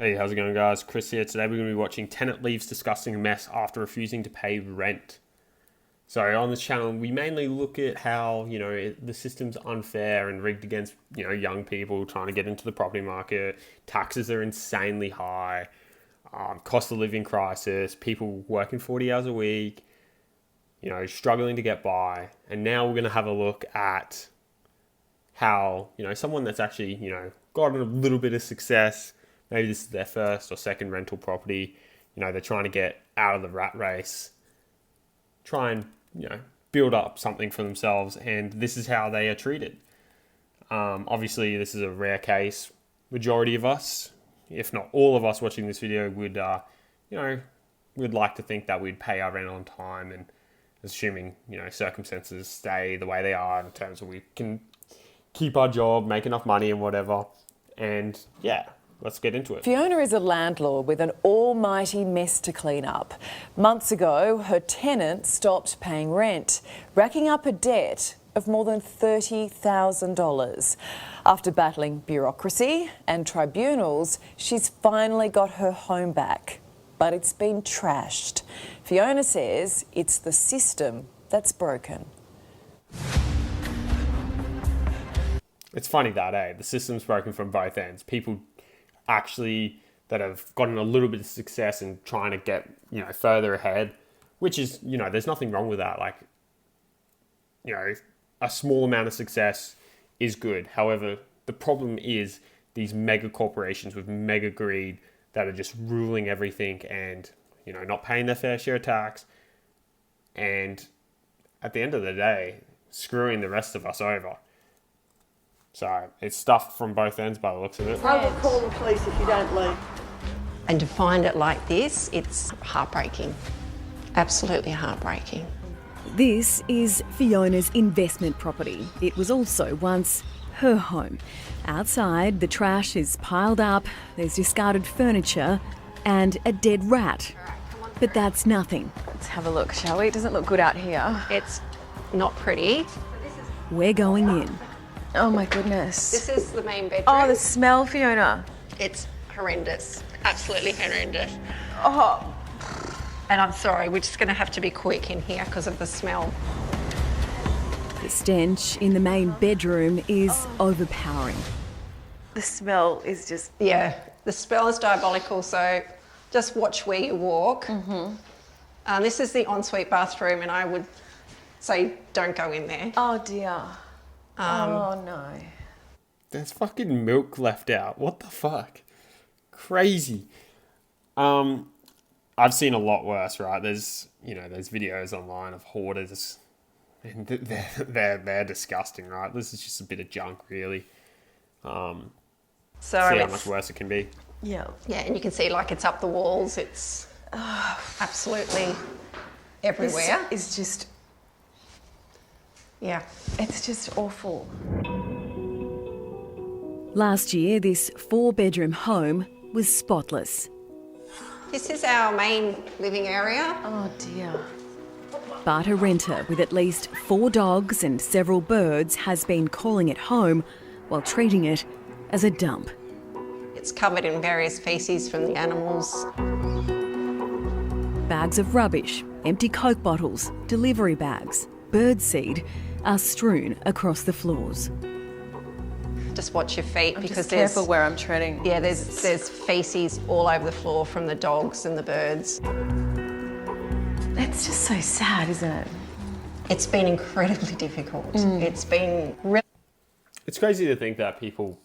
Hey, how's it going, guys? Chris here. Today we're going to be watching Tenant leaves disgusting mess after refusing to pay rent. So on this channel, we mainly look at how, the system's unfair and rigged against, young people trying to get into the property market. Taxes are insanely high. Cost of living crisis. People working 40 hours a week, struggling to get by. And now we're going to have a look at how, someone that's actually, gotten a little bit of success. Maybe this is their first or second rental property. They're trying to get out of the rat race, try and, build up something for themselves, and this is how they are treated. Obviously, this is a rare case. Majority of us, if not all of us watching this video, would, we'd like to think that we'd pay our rent on time, and assuming, circumstances stay the way they are in terms of we can keep our job, make enough money and whatever. And yeah, let's get into it. Fiona is a landlord with an almighty mess to clean up. Months ago, her tenant stopped paying rent, racking up a debt of more than $30,000. After battling bureaucracy and tribunals, she's finally got her home back. But it's been trashed. Fiona says it's the system that's broken. It's funny that, the system's broken from both ends. People actually that have gotten a little bit of success and trying to get, further ahead, which is, there's nothing wrong with that. Like, a small amount of success is good. However, the problem is these mega corporations with mega greed that are just ruling everything and, not paying their fair share of tax. And at the end of the day, screwing the rest of us over. So it's stuff from both ends by the looks of it. I will call the police if you don't leave. And to find it like this, it's heartbreaking. Absolutely heartbreaking. This is Fiona's investment property. It was also once her home. Outside, the trash is piled up, there's discarded furniture and a dead rat. But that's nothing. Let's have a look, shall we? It doesn't look good out here. It's not pretty. We're going in. Oh my goodness. This is the main bedroom. Oh, the smell, Fiona. It's horrendous. Absolutely horrendous. Oh. And I'm sorry, we're just going to have to be quick in here because of the smell. The stench in the main bedroom is overpowering. The smell is just... Yeah, the smell is diabolical, so just watch where you walk. This is the ensuite bathroom, and I would say don't go in there. Oh dear. Oh no. There's fucking milk left out. What the fuck? Crazy. I've seen a lot worse, right? There's videos online of hoarders, and they're disgusting, right? This is just a bit of junk, really. So See how much worse it can be. Yeah. Yeah, and you can see like it's up the walls. It's absolutely everywhere. It's just... Yeah. It's just awful. Last year, this 4-bedroom home was spotless. This is our main living area. Oh dear. But a renter with at least 4 dogs and several birds has been calling it home while treating it as a dump. It's covered in various feces from the animals. Bags of rubbish, empty Coke bottles, delivery bags, birdseed are strewn across the floors. Just watch your feet I'm because just there's careful where I'm treading. yeah, there's feces all over the floor from the dogs and the birds. It's just so sad, isn't it? It's been incredibly difficult. It's been really... It's crazy to think that people,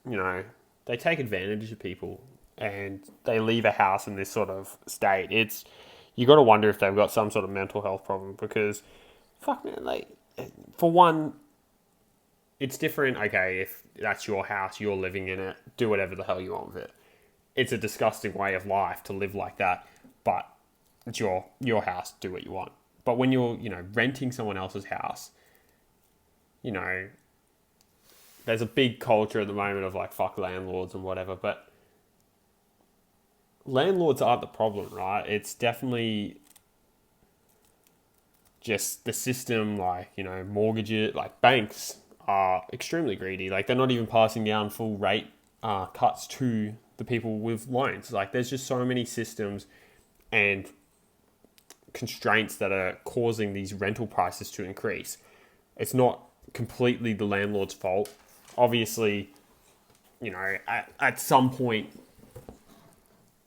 they take advantage of people and they leave a house in this sort of state. You got to wonder if they've got some sort of mental health problem because, fuck man, for one, it's different. Okay, if that's your house, you're living in it, do whatever the hell you want with it. It's a disgusting way of life to live like that, but it's your house, do what you want. But when you're, renting someone else's house, there's a big culture at the moment of like, fuck landlords and whatever, but landlords aren't the problem, right? It's definitely just the system, mortgages, banks are extremely greedy. They're not even passing down full rate cuts to the people with loans. Like, there's just so many systems and constraints that are causing these rental prices to increase. It's not completely the landlord's fault. Obviously, you know, at some point,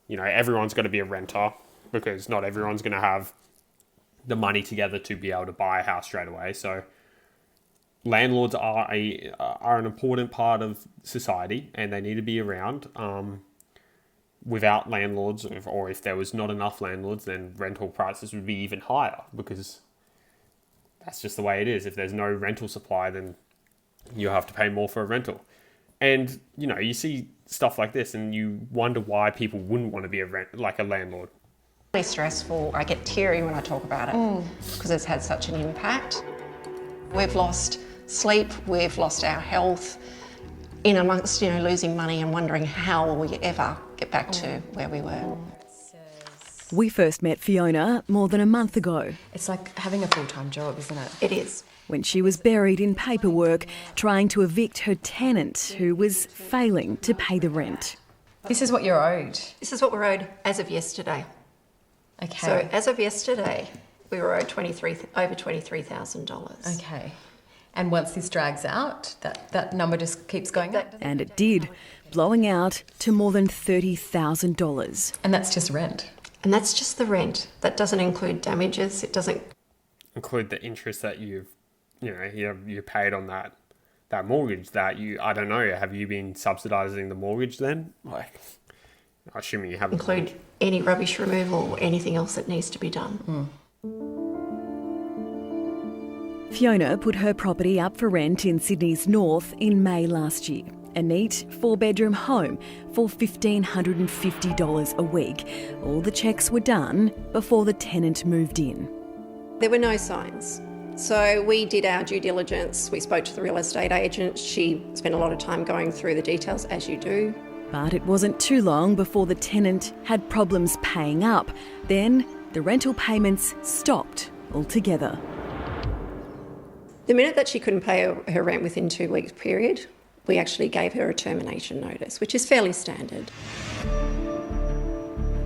you know, everyone's got to be a renter, because not everyone's going to have the money together to be able to buy a house straight away. So landlords are an important part of society, and they need to be around. Without landlords, or if there was not enough landlords, then rental prices would be even higher, because that's just the way it is. If there's no rental supply, then you have to pay more for a rental. And, you know, you see stuff like this and you wonder why people wouldn't want to be a landlord. Really stressful. I get teary when I talk about it because it's had such an impact. We've lost sleep, we've lost our health, in amongst, you know, losing money and wondering how will we ever get back to where we were. We first met Fiona more than a month ago. It's like having a full-time job, isn't it? It is. When she was buried in paperwork trying to evict her tenant who was failing to pay the rent. This is what you're owed. This is what we're owed as of yesterday. Okay. So as of yesterday, we were owed over $23,000. Okay. And once this drags out, that number just keeps going up? And it did, blowing out to more than $30,000. And that's just rent? And that's just the rent. That doesn't include damages. It doesn't include the interest that you paid on that mortgage. That I don't know, have you been subsidising the mortgage then? Like, assuming you haven't. Include any rubbish removal or anything else that needs to be done. Fiona put her property up for rent in Sydney's north in May last year. A neat 4-bedroom home for $1,550 a week. All the checks were done before the tenant moved in. There were no signs. So we did our due diligence. We spoke to the real estate agent. She spent a lot of time going through the details, as you do. But it wasn't too long before the tenant had problems paying up. Then the rental payments stopped altogether. The minute that she couldn't pay her rent within 2 weeks period, we actually gave her a termination notice, which is fairly standard.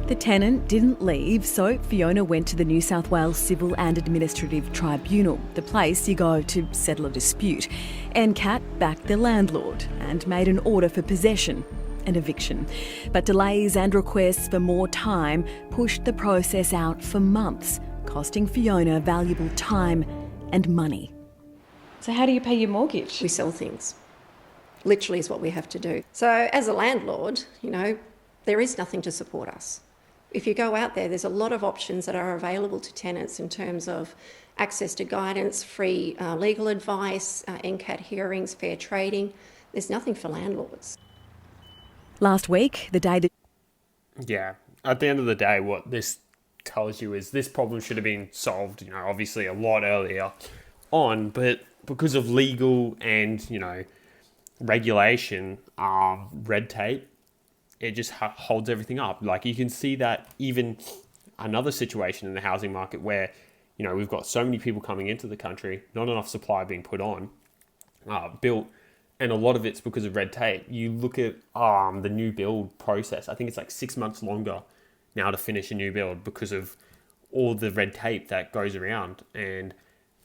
The tenant didn't leave, so Fiona went to the New South Wales Civil and Administrative Tribunal, the place you go to settle a dispute. NCAT backed the landlord and made an order for possession and eviction. But delays and requests for more time pushed the process out for months, costing Fiona valuable time and money. So how do you pay your mortgage? We sell things. Literally is what we have to do. So as a landlord, you know, there is nothing to support us. If you go out there, there's a lot of options that are available to tenants in terms of access to guidance, free legal advice, NCAT hearings, fair trading. There's nothing for landlords. Last week, the day that... Yeah, at the end of the day, what this tells you is this problem should have been solved, you know, obviously a lot earlier on, but because of legal and, you know, regulation, red tape, it just holds everything up. Like, you can see that even another situation in the housing market where, you know, we've got so many people coming into the country, not enough supply being put on, built, and a lot of it's because of red tape. You look at the new build process. I think it's like 6 months longer now to finish a new build because of all the red tape that goes around. And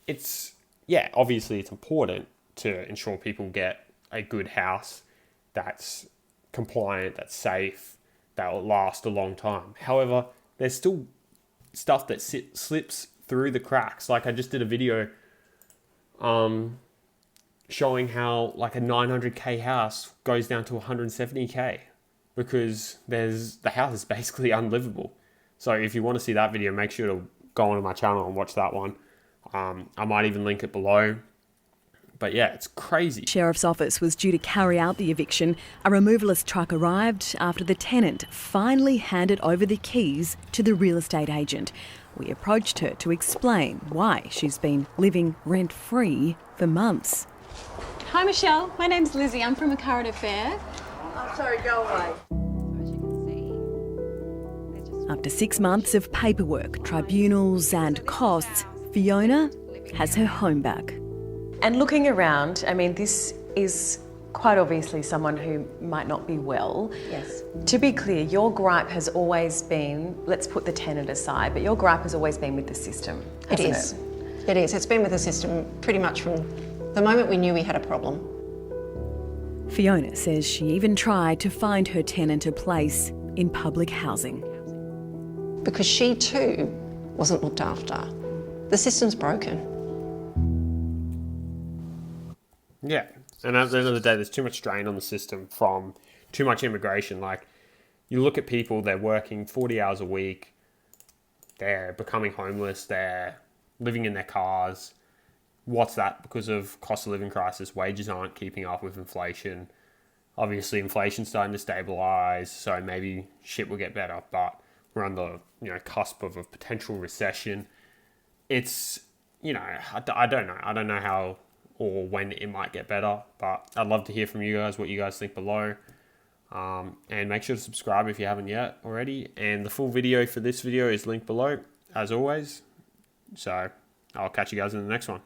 it's, yeah, obviously it's important to ensure people get a good house that's compliant, that's safe, that will last a long time. However, there's still stuff that slips through the cracks. Like, I just did a video showing how like a 900k house goes down to 170k because the house is basically unlivable. So if you want to see that video, make sure to go onto my channel and watch that one. I might even link it below. But yeah, it's crazy. Sheriff's office was due to carry out the eviction. A removalist truck arrived after the tenant finally handed over the keys to the real estate agent. We approached her to explain why she's been living rent-free for months. Hi Michelle, my name's Lizzie. I'm from a current affair. I'm sorry, go away. After 6 months of paperwork, tribunals and costs, Fiona has her home back. And looking around, I mean, this is quite obviously someone who might not be well. Yes. To be clear, your gripe has always been, let's put the tenant aside, but your gripe has always been with the system, It hasn't is. It is. It's been with the system pretty much from the moment we knew we had a problem. Fiona says she even tried to find her tenant a place in public housing. Because she too wasn't looked after. The system's broken. Yeah. And at the end of the day, there's too much strain on the system from too much immigration. Like, you look at people, they're working 40 hours a week, they're becoming homeless, they're living in their cars. What's that? Because of cost of living crisis, wages aren't keeping up with inflation. Obviously, inflation's starting to stabilise, so maybe shit will get better, but we're on the cusp of a potential recession. It's, I don't know. I don't know how or when it might get better, but I'd love to hear from you guys, what you guys think below. And make sure to subscribe if you haven't yet already. And the full video for this video is linked below, as always. So I'll catch you guys in the next one.